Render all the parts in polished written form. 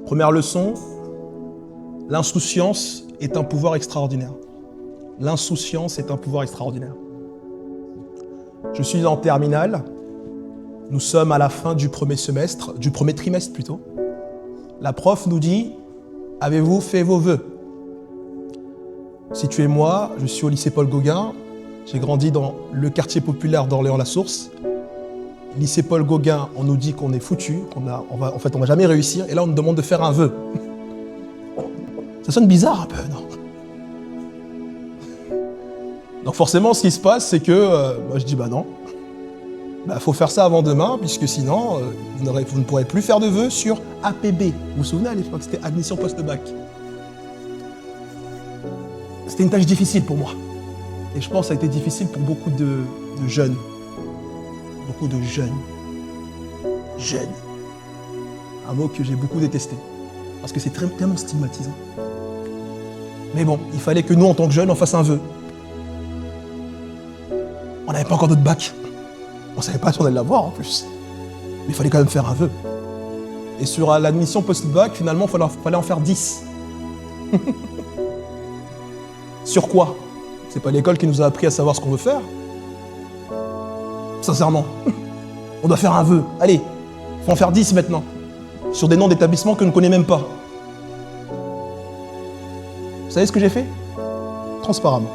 Première leçon, l'insouciance est un pouvoir extraordinaire. L'insouciance est un pouvoir extraordinaire. Je suis en terminale. Nous sommes à la fin du premier trimestre plutôt. La prof nous dit « Avez-vous fait vos vœux ?» Situez-moi, je suis au lycée Paul Gauguin. J'ai grandi dans le quartier populaire d'Orléans-la-Source. Lycée Paul Gauguin, on nous dit qu'on est foutu, on va jamais réussir. Et là, on nous demande de faire un vœu. Ça sonne bizarre un peu, non? Donc forcément, ce qui se passe, c'est que moi je dis bah non. Faut faire ça avant demain, puisque sinon, vous ne pourrez plus faire de vœux sur APB. Vous vous souvenez à l'époque, c'était admission post-bac. C'était une tâche difficile pour moi. Et je pense que ça a été difficile pour beaucoup de jeunes. Beaucoup de jeunes. Jeunes. Un mot que j'ai beaucoup détesté. Parce que c'est tellement stigmatisant. Mais bon, il fallait que nous, en tant que jeunes, on fasse un vœu. On n'avait pas encore notre bac. On ne savait pas si on allait l'avoir en plus. Mais il fallait quand même faire un vœu. Et sur l'admission post-bac, finalement, il fallait en faire 10. Sur quoi? C'est pas l'école qui nous a appris à savoir ce qu'on veut faire. Sincèrement. On doit faire un vœu. Allez, il faut en faire 10 maintenant. Sur des noms d'établissements que je ne connais même pas. Vous savez ce que j'ai fait? Transparemment.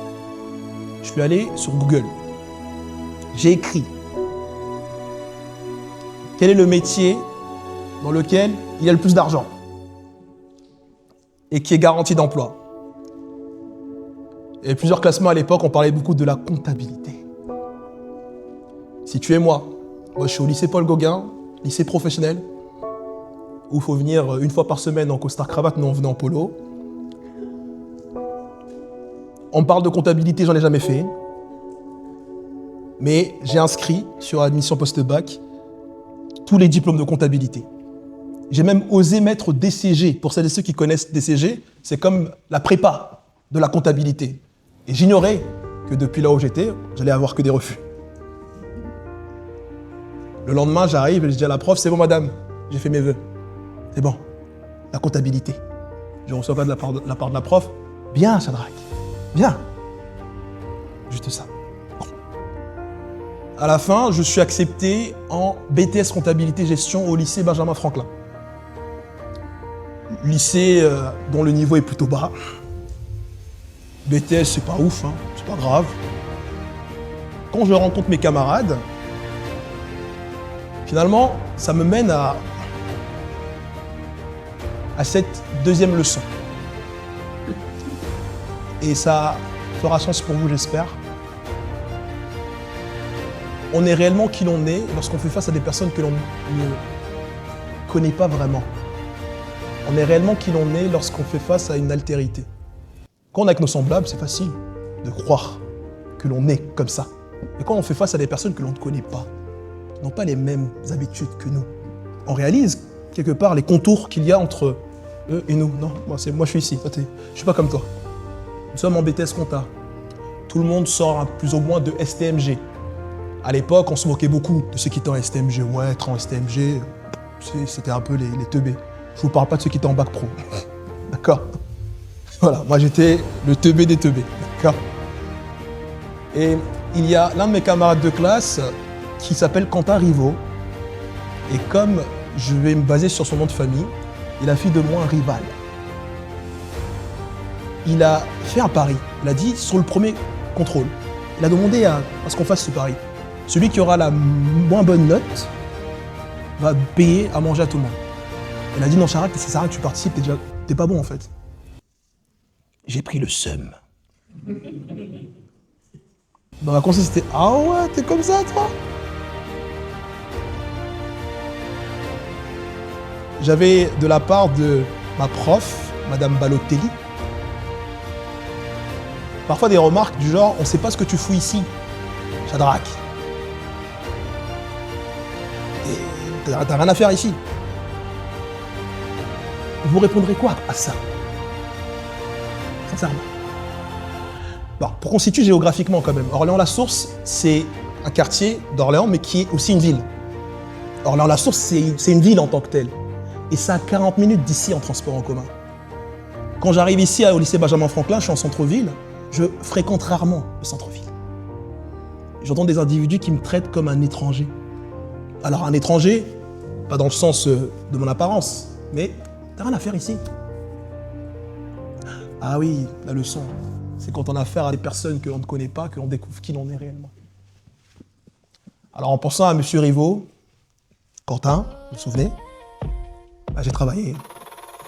Je suis allé sur Google. J'ai écrit quel est le métier dans lequel il y a le plus d'argent et qui est garanti d'emploi. Il y avait plusieurs classements à l'époque, on parlait beaucoup de la comptabilité. Situez-moi, moi je suis au lycée Paul Gauguin, lycée professionnel, où il faut venir une fois par semaine en costard-cravate, nous on venait en polo. On me parle de comptabilité, j'en ai jamais fait. Mais j'ai inscrit sur admission post-bac tous les diplômes de comptabilité. J'ai même osé mettre DCG. Pour celles et ceux qui connaissent DCG, c'est comme la prépa de la comptabilité. Et j'ignorais que depuis là où j'étais, j'allais avoir que des refus. Le lendemain, j'arrive et je dis à la prof, c'est bon madame, j'ai fait mes vœux. C'est bon, la comptabilité. Je reçois pas de la part de la prof. Bien, Shadrach, bien. Juste ça. À la fin, je suis accepté en BTS comptabilité gestion au lycée Benjamin Franklin. Lycée dont le niveau est plutôt bas. BTS, c'est pas ouf, hein, c'est pas grave. Quand je rencontre mes camarades, finalement, ça me mène à cette deuxième leçon. Et ça fera sens pour vous, j'espère. On est réellement qui l'on est lorsqu'on fait face à des personnes que l'on ne connaît pas vraiment. On est réellement qui l'on est lorsqu'on fait face à une altérité. Quand on est avec nos semblables, c'est facile de croire que l'on est comme ça. Mais quand on fait face à des personnes que l'on ne connaît pas, qui n'ont pas les mêmes habitudes que nous, on réalise quelque part les contours qu'il y a entre eux et nous. Non, moi je suis ici, toi, je suis pas comme toi. Nous sommes en BTS Compta. Tout le monde sort plus ou moins de STMG. À l'époque, on se moquait beaucoup de ceux qui étaient en STMG. Ouais, être en STMG, c'était un peu les teubés. Je vous parle pas de ceux qui étaient en bac pro. D'accord? Voilà, moi j'étais le teubé des teubés. D'accord? Et il y a l'un de mes camarades de classe qui s'appelle Quentin Rivaud. Et comme je vais me baser sur son nom de famille, il a fait de moi un rival. Il a fait un pari. Il a dit, sur le premier contrôle, il a demandé à ce qu'on fasse ce pari. Celui qui aura la moins bonne note va payer à manger à tout le monde. Il a dit, non, Shadrach, ça sert à rien que tu participes, t'es pas bon en fait. J'ai pris le seum. Dans la conscience, c'était, ah ouais, t'es comme ça, toi? J'avais de la part de ma prof, Madame Balotelli, parfois des remarques du genre, on sait pas ce que tu fous ici, Shadrach. T'as rien à faire ici. Vous répondrez quoi à ça? Sincèrement. Bon, pour qu'on situe géographiquement quand même, Orléans-la-Source, c'est un quartier d'Orléans, mais qui est aussi une ville. Orléans-la-Source, c'est une ville en tant que telle. Et c'est à 40 minutes d'ici en transport en commun. Quand j'arrive ici au lycée Benjamin Franklin, je suis en centre-ville, je fréquente rarement le centre-ville. J'entends des individus qui me traitent comme un étranger. Alors un étranger, pas dans le sens de mon apparence, mais t'as rien à faire ici. Ah oui, la leçon, c'est quand on a affaire à des personnes que l'on ne connaît pas, que l'on découvre qui l'on est réellement. Alors en pensant à M. Rivaux, Quentin, vous vous souvenez, j'ai travaillé,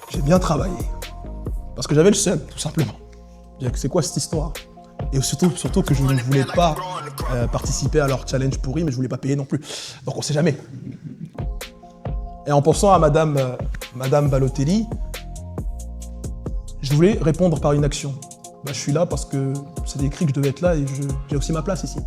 j'ai bien travaillé, parce que j'avais le seum, tout simplement. C'est quoi cette histoire? Et surtout que je ne voulais pas participer à leur challenge pourri, mais je ne voulais pas payer non plus. Donc on ne sait jamais. Et en pensant à Madame Balotelli, je voulais répondre par une action. Je suis là parce que c'est écrit que je devais être là et j'ai aussi ma place ici.